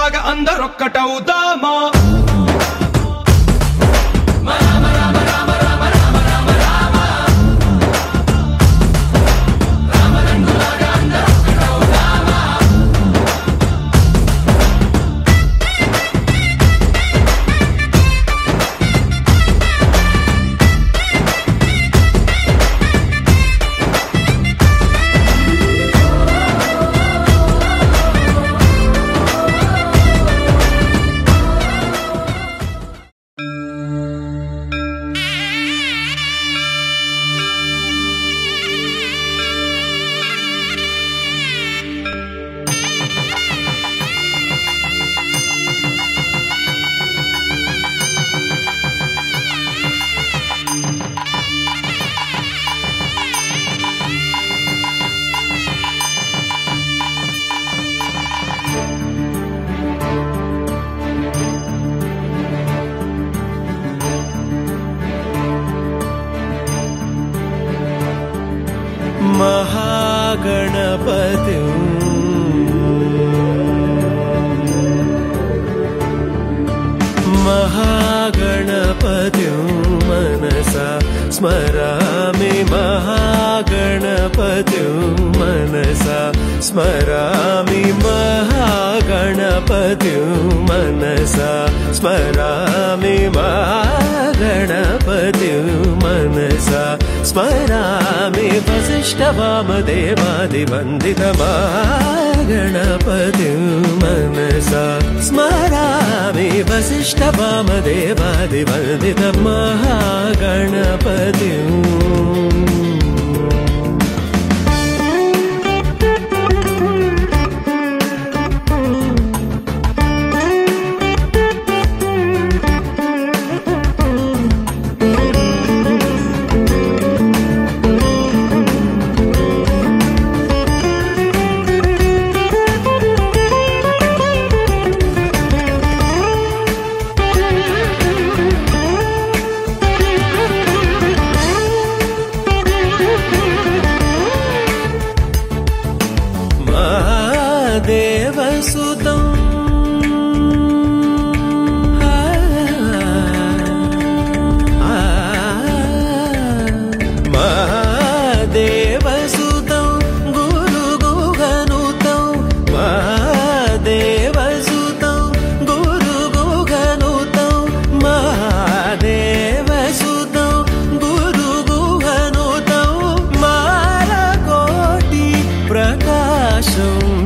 లాగా అందరొక్కటవుదామా महागणपतिं मनसा स्मरामि महागणपतिं मनसा स्मरामि महागणपतिं मनसा स्मरामि महागणपतिं मनसा स्मरामि वसिष्ठवामदेवादिवन्दितमहागणपतिं मनसा स्मरामि वसिष्ठवामदेवादिवन्दितमहागणपतिं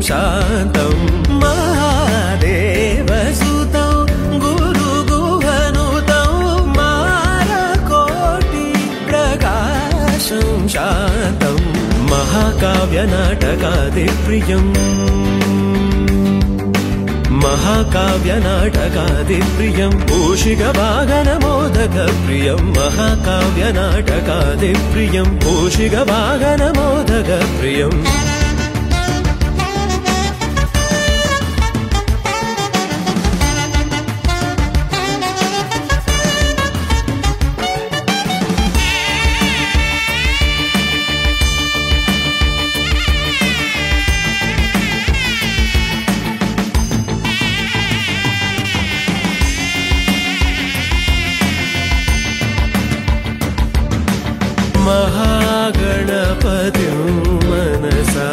शान्तं महादेवसुतं गुरुगुहनुतं मारकोटि प्रकाशं शान्तं महाकाव्यनाटकादिप्रियम् महाकाव्यनाटकादिप्रियं पूषिकवाहनमोदकप्रियं महाकाव्यनाटकादिप्रियं पूषिकवाहनमोदकप्रियम् महागणपतिं मनसा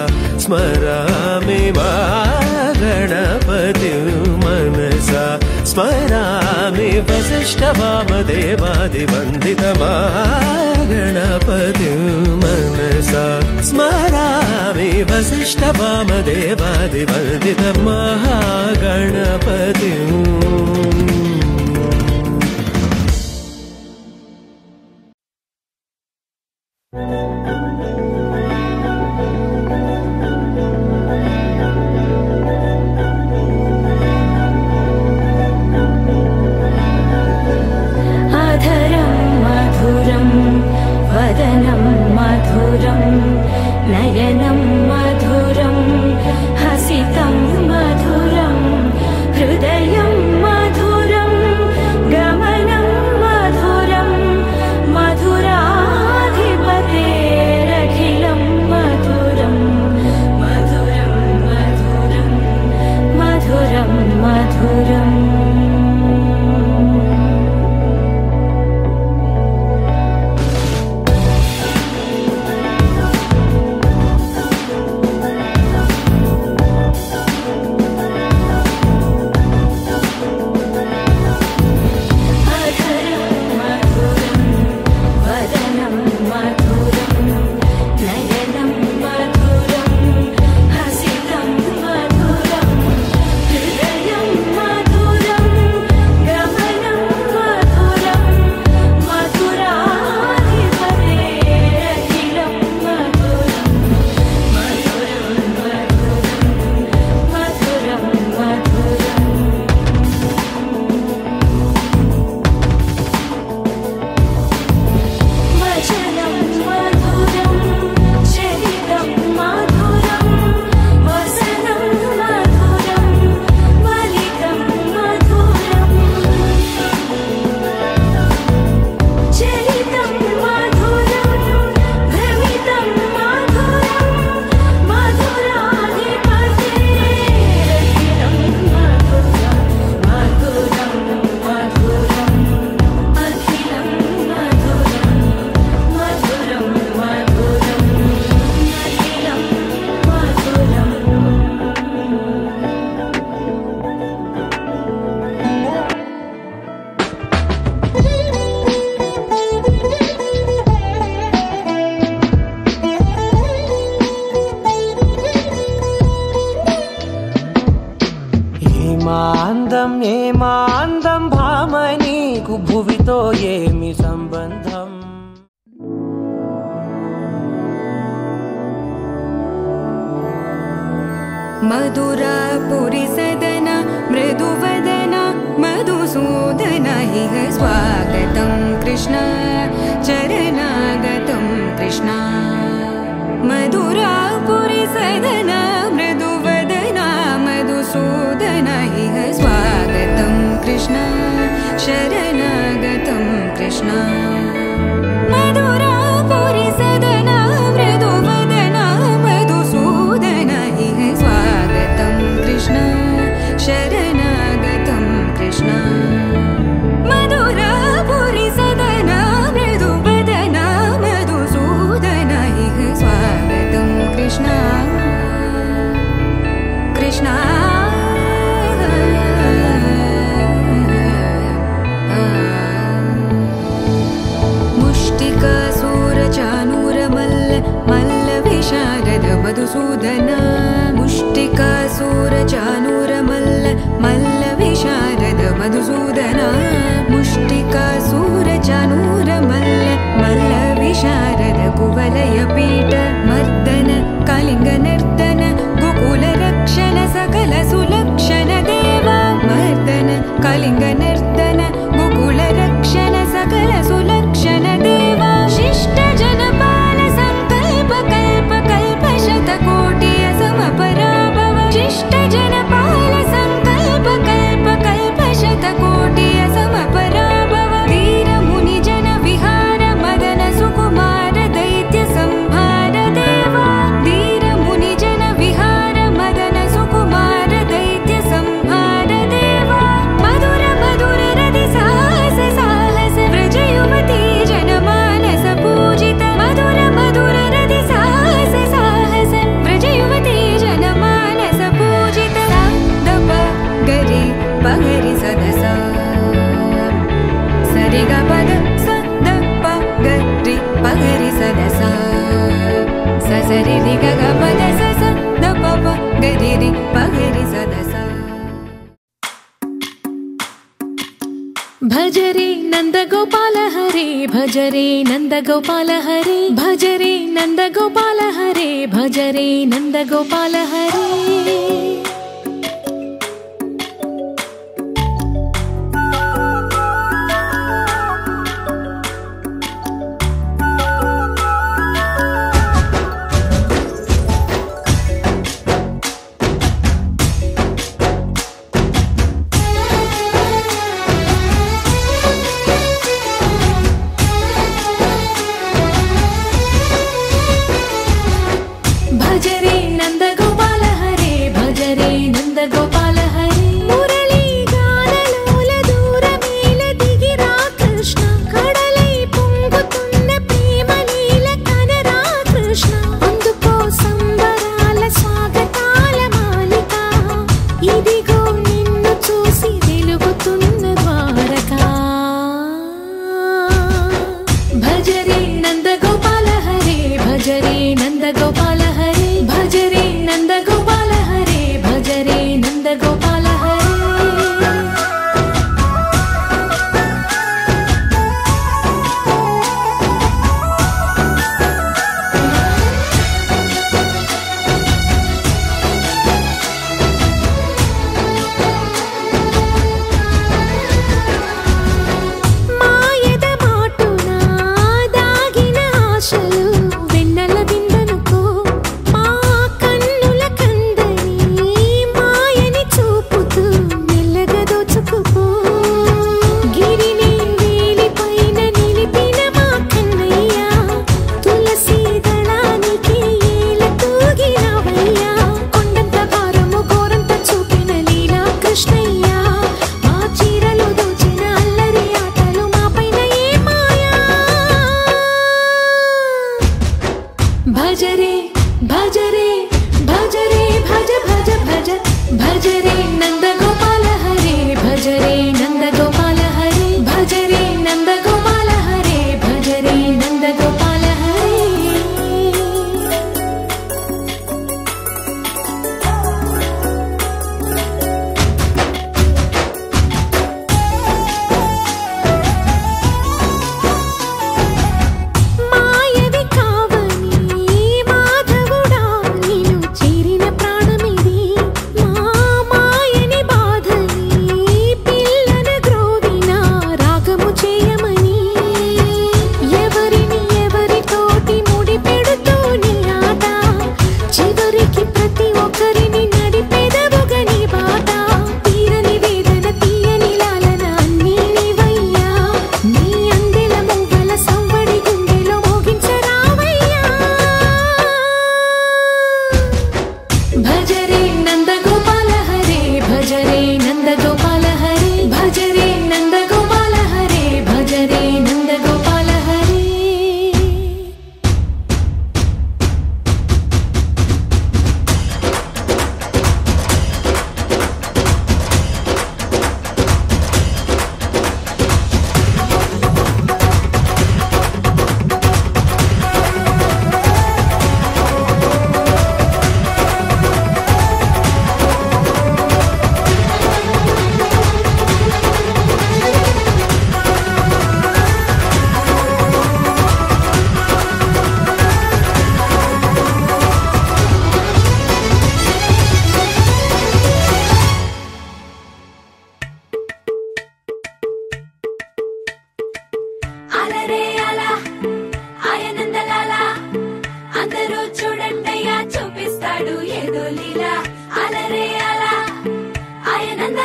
स्मरामि महागणपतिं मनसा स्मरामि वसिष्ठवामदेवादिवन्दितमहागणपतिं मनसा स्मरामि वसिष्ठवामदेवादिवन्दितमहागणपतिम् नयनं मधुरं हसितं मधुरं हृदयं मधुरं ఏమాందం ఏమాందం భామ నీకు భువితో ఏమి సంబంధం. मधुरापुरी सदन मृदुवदन मधुसूदन इह स्वागतं कृष्ण चरणागतं कृष्ण. मधुरापुरी सदन मृदुवदन मधुसूदन इह स्वागतं कृष्ण शरणागतं कृष्ण. मधुरापुरी सदन मृदुवदन मधुसूदन इह स्वागतं कृष्ण शरणागतं कृष्ण. मधुरापुरी सदन मृदुवदन मधुसूदन इह स्वागतं कृष्ण कृष्ण. मुष्टिकासूरचानूरमल्ल मल्लविशारद मधुसूदन. मुष्टिकासूरचानूरमल्ल मल्लविशारद मधुसूदन. मुष्टिकासूरचानूरमल्ल मल्लविशारद कुवलयपीठ मर्दन कलिङ्गनर्तन गोकुलरक्षण सकल सुलक्षण देवा. मर्दन कलिङ्गनर्तन गोकुलरक्षण सकल सुलक्षण देवा. शिष्ट जनपाल संकल्प कल्प कल्प शतकोटि असमपराभव. शिष्ट जनपाल संकल्प कल्प कल्प शतकोटि असमपराभव. वीर मुनि जन विहार मदन सुकुमार दैत्य संहार देवा. वीर मुनि जन विहार मदन सुकुमार दैत्य संहार देवा. मधुर मधुर रति साहस साहस व्रज युवती जनमानस पूजित. मधुर मधुर रति साहस साहस व्रज युवती जनमानस पूजित. सा दप गरि पगरि सदस सरि ग पद स द प गरि पगरि सदस स सरि रि ग ग पद स स द प प गरि रि पगरि सदस. भजरे नन्दगोपाल हरे भजरे नन्दगोपाल हरे भजरे नन्दगोपाल हरे भजरे नन्दगोपाल हरे. भजरे नन्दगोपाल हरे भजरे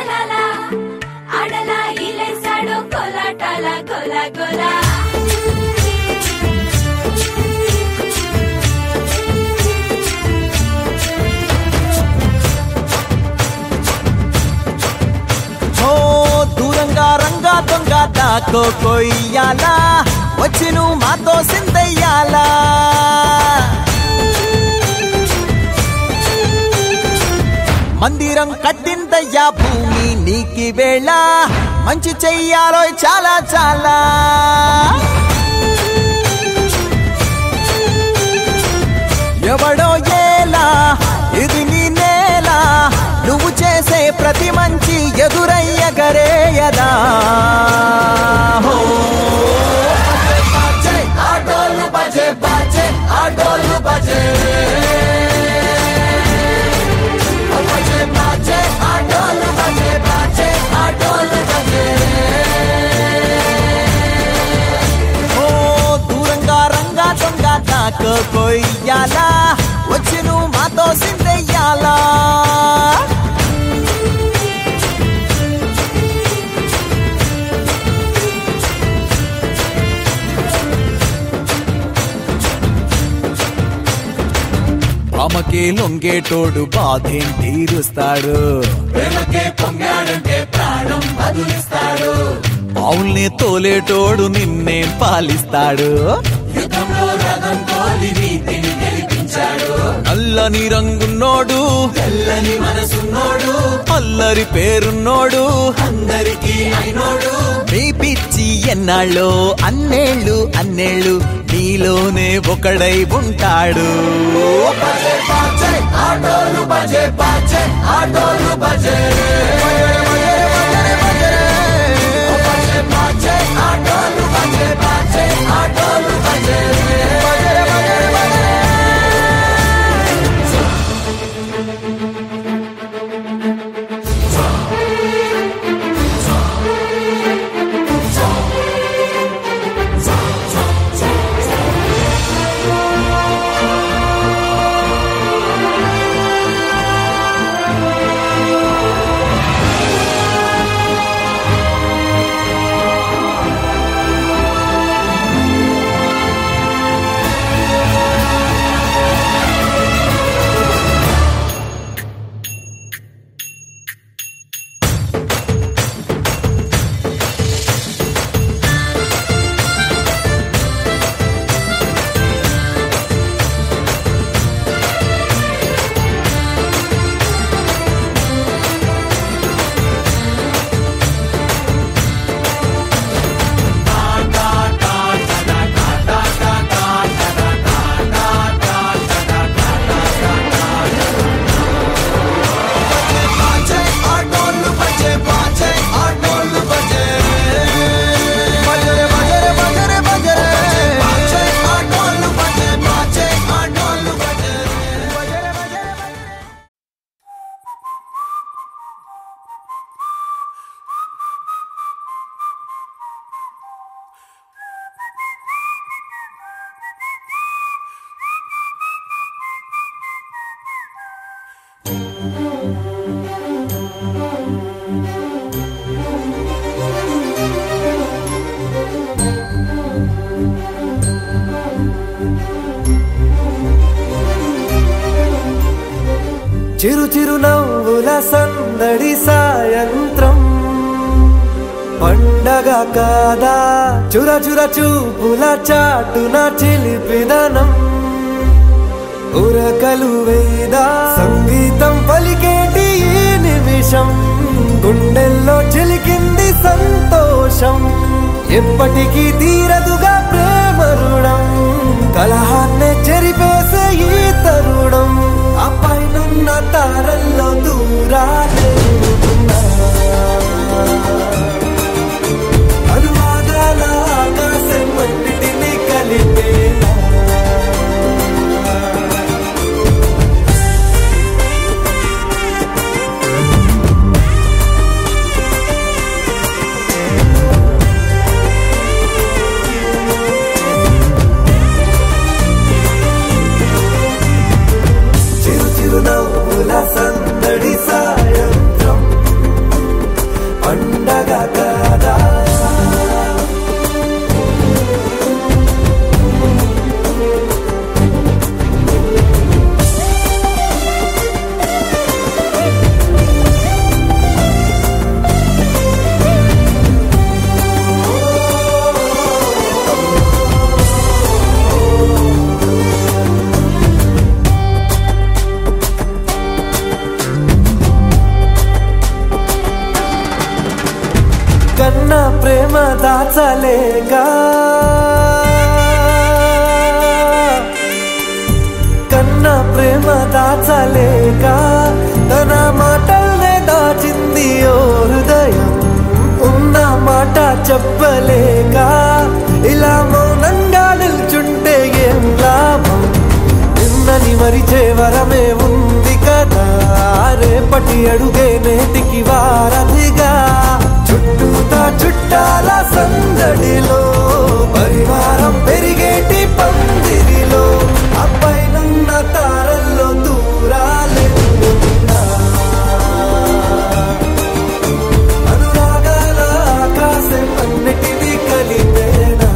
లాలా ఆడలా ఇలేసాడు కోలాటాల గోలా గోలా దూరంగా రంగా దొంగ దాకో కొయ్యాలా వచ్చి నువ్వు మాతో సిందయ్యాలా మందిరం కట్టిందయ్యా భూమి నీకి వేళ మంచి చెయ్యాలో చాలా చాలా ఎవడో ఏలా ఇది నీ నేల నువ్వు చేసే ప్రతి మంచి ఎదురయ్యగరేయదా ఆటోలు బజే బాజే ఆటోలు బజే ఆటోలు బజే బాజే ఆటోలు బజే ఓ దూరంగా రంగా దొంగ దాకో కొయ్యాలా వచ్చి నువ్వు మాతో సిందెయ్యాలా రామకే లొంగేటోడు బాధేం తీరుస్తాడు ప్రేమకే పొంగాడంటే ప్రాణం బదులిస్తాడు ఆవుల్ని తోలేటోడు నిన్నేం పాలిస్తాడు యుద్ధంలో రథం తోలి నీతిని గెలిపించాడు నల్లని రంగున్నోడు తెల్లని మనసున్నోడు అల్లరి పేరున్నోడు అందరికీ అయినోడు మీ పిచ్చి ఎన్నాళ్ళో అన్నేళ్ళు అన్నేళ్ళు నీలోనే ఒకడై ఉంటాడు ఆటోలు బజే బాజే ఆటోలు బజే ఆటోలు బజే బాజే ఆటోలు బజే చిరు చిరు నవ్వుల సందడి సాయంత్రం పండగ కాదా చుర చుర చూపుల చాటున చిలిపిదనం ఉరకలు వేదా సంగీతం పలికేటి ఈ నిమిషం గుండెల్లో చిలికింది సంతోషం ఎప్పటికీ తీరదుగా ప్రేమ రుణం కలహాన్నే చెరిపేసే ఈ తరుణం ఆ పైనున్న తారల్లో దూరాలే అనువాదాల ఆకాశం మట్టిని కలిపేలా చిరు చిరు నవ్వుల సందడి సాయ కన్నా ప్రేమ దాచలేక కన్నా ప్రేమ దాచలేక తన మాటల్నే దాచింది ఓ హృదయం ఉన్న మాట చెప్పలేక ఇలా మౌనంగా నిల్చుంటే ఏం లాభం నిన్నని మరిచే వరమే ఉంది కదా రేపటి అడుగే నేటికి వారధిగా చుట్టూతా చుట్టాల సందడిలో పరివారం పెరిగేటి పందిరిలో అబ్బాయినున్న తారల్లో దూరాలెన్నున్నా అనురాగాల ఆకాశం అన్నిటినీ కలిపేనా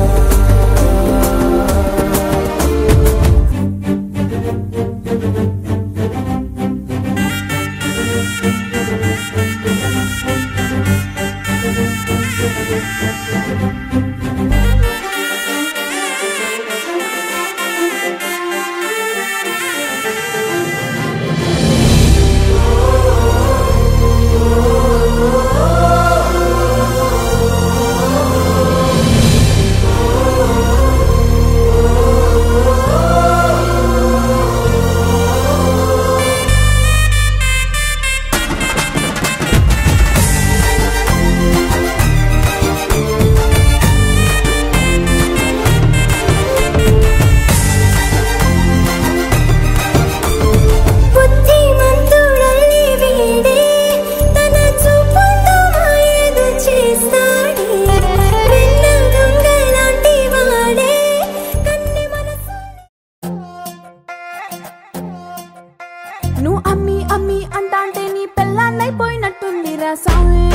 నువ్వు అమ్మి అమ్మి అంటాంటే నీ పెళ్ళాన్నైపోయినట్టుంది రా సామి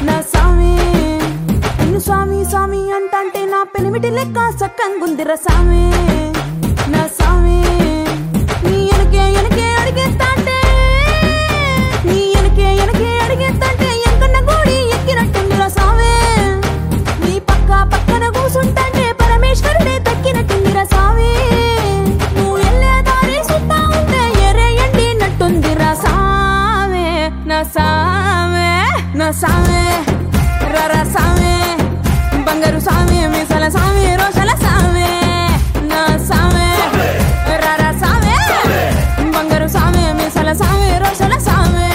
నా సామి నిన్ను స్వామి స్వామి అంటాంటే నా పెనిమిటి లెక్క సక్కంగుంది రా సామి నా సామి నీ ఎనకే ఎనకే అడిగేస్తాంటే నీ ఎనకే ఎనకే అడిగేస్తాంటే ఎంకన్న గోడి ఎక్కినట్టుంది రా సామి నీ పక్క పక్కన కూసుంటాంటే పరమేశ్వరుడే దక్కినట్టుంది రా సామి నువ్వు ఎల్లే దారి సుత్తా ఉంటే ఎర్రయండి రా సామే నా సామే నా సామే రరా సామే బంగారు సామే మీసల సామే రోషల సామే నా సామే రరా సామే బంగారు సామే మీసల సామే రోషల సామే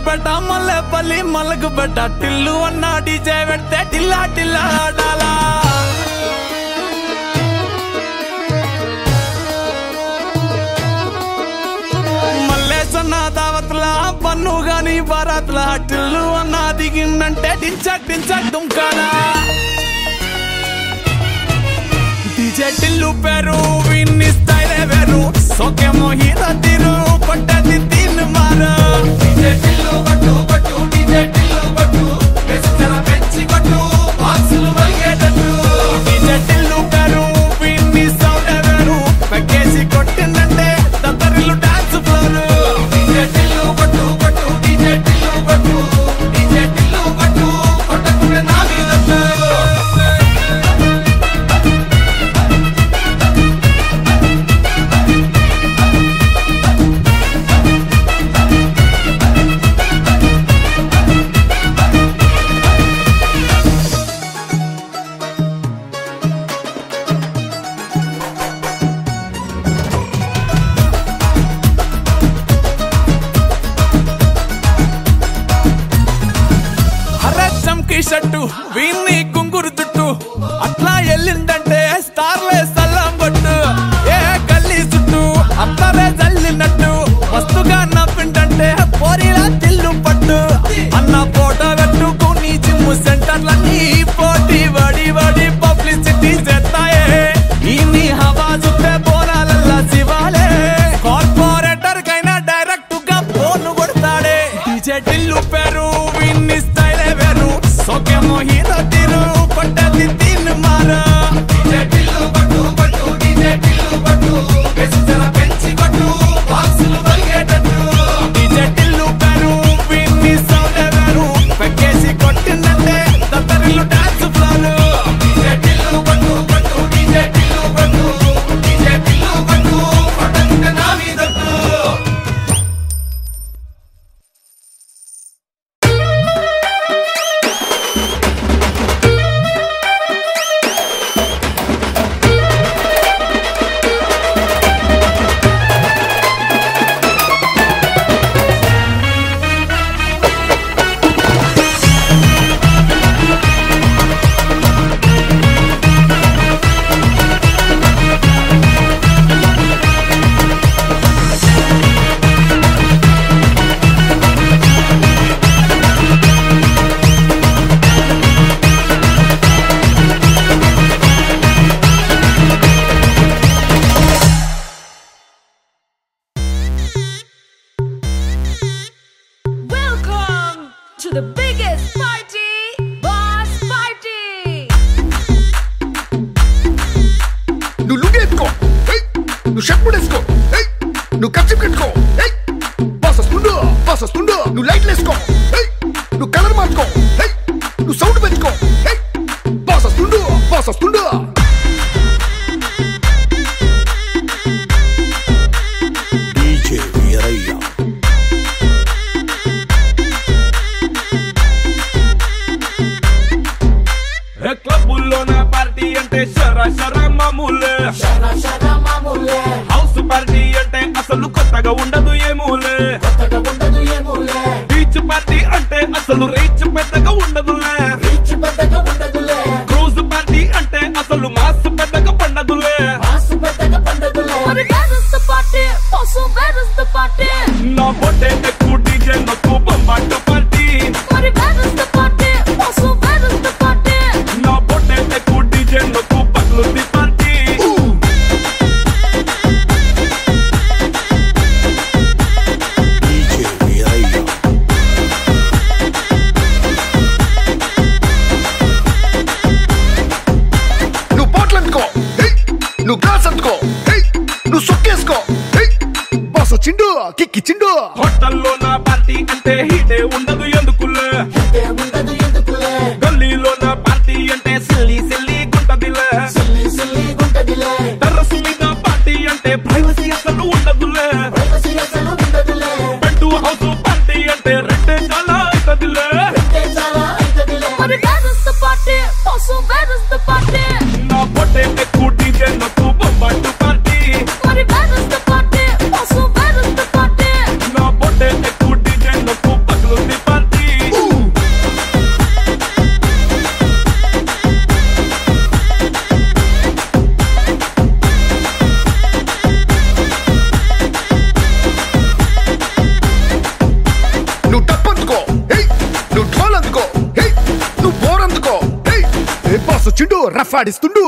పేట మల్లెపల్లి మలకు పెట్ట టిల్లు అన్న డీజే పెడితే టిల్లా టిల్లా ఆడాలా మల్లేసన్న దావత్లా పన్ను గాని బారాత్లా టిల్లు అన్న దిగిందంటే టించక్ టించక్ దుంకాలా డీజే టిల్లు పేరు విన్ని స్టైలే వేరు సోకేమో హీరో తీరు కొట్టది తీన్ మారు డీజే టిల్లు కొట్టు కొట్టు డీజే టిల్లు కొట్టు వెచ్చన పెంచి కొట్టు బాక్సులు వలిగేటట్టు డీజే టిల్లు పేరు విన్ని సౌండే వేరు పక్కేసి కొట్టిందంటే తత్తరిల్లు డాన్స్ ఫ్లోర్ డీజే టిల్లు కొట్టు కొట్టు డీజే టిల్లు కొట్టు డీజే టిల్లు కొట్టు కొట్టకుంటే నా మీదట్టు షట్టు వీన్ని కుంగురు చుట్టు అట్లా ఎల్లిందంటే స్టార్లే సల్లం కొట్టు ఏ గల్లీ చుట్టూ అత్తరే జల్లినట్టు మస్తుగా నవ్విందంటే పోరిలా తిల్లు పట్టు అన్న ఫోటో పెట్టుకుని జిమ్ సెంటర్లన్నీ పోటీ వడి వడి పబ్లిసిటీ చేస్తాయే ఈ హవా చుట్టే బోనాలల్లా శివాలే కార్పొరేటర్ కైనా డైరెక్ట్ గా ఫోన్ కొడతాడే డీజే టిల్లు పేరు విన్ని స్టైలే వేరు సోకేమో హీరో తీరు కొట్టది తీన్ మారు డీజే టిల్లు కొట్టు కొట్టు డీజే టిల్లు కొట్టు వెచ్చన పెంచి కొట్టు బాక్సులు వలిగేటట్టు డీజే టిల్లు పేరు విన్ని సౌండే వేరు పక్కేసి కొట్టిందంటే తత్తరిల్లు డాన్స్ ఫ్లోర్ డీజే టిల్లు కొట్టు కొట్టు డీజే టిల్లు కొట్టు డీజే టిల్లు కొట్టు కొట్టకుంటే నా మీదట్టు To the biggest party, Boss Party. నువ్వు లుగేసుకో నువ్వు షర్ట్ ముడేసుకో నువ్వు కచ్చిప్ కట్టుకో బాస్ వస్తుండు నువ్వు లైట్లు వేసుకో నువ్వు కలర్ మార్చుకో నువ్వు సౌండ్ పెంచుకో బాస్ వస్తుండు డీజే వీరయ్య క్లబ్బుల్లోన పార్టీ అంటే శర మామూలే హౌస్ పార్టీ అంటే అసలు కొత్తగా ఉండదు ఏమూలే బీచ్ పార్టీ అంటే అసలు రీచ్ పెద్దగా ఉండదులే క్రూజ్ పార్టీ అంటే అసలు మాస్ పెద్దగా పండదులే నా పొట్టే ఎక్కువ డీజే నొక్కు బొమ్మాట పార్టీ నా పొట్టే ఎక్కువ డీజే నొక్కు పగ్లుంది పార్టీ డీజే వీరయ్య నువ్వు బాటిల్ అందుకో నువ్వు గ్లాస్ అందుకో నువ్వు సొక్కేసుకో బాస్ వచ్చిండు కిక్కిచ్చిండు హోటల్లో నా పార్టీ అంటే హీటే ఉండదు ఎందుకులే గల్లీలో నా పార్టీ అంటే సిల్లి సిల్లి గుంటదిలే టెర్రస్ మీద పార్టీ అంటే ప్రైవసీ అసలు ఉండదులే బెడ్ హౌస్ పార్టీ అంటే రెండే చాలా అవుతుందిలే నా పొట్టే ఎక్కువ డీజే నొక్కు బొమ్బాటు పార్టీ నా పొట్టే ఎక్కువ రఫ్ ఆడిస్తుండు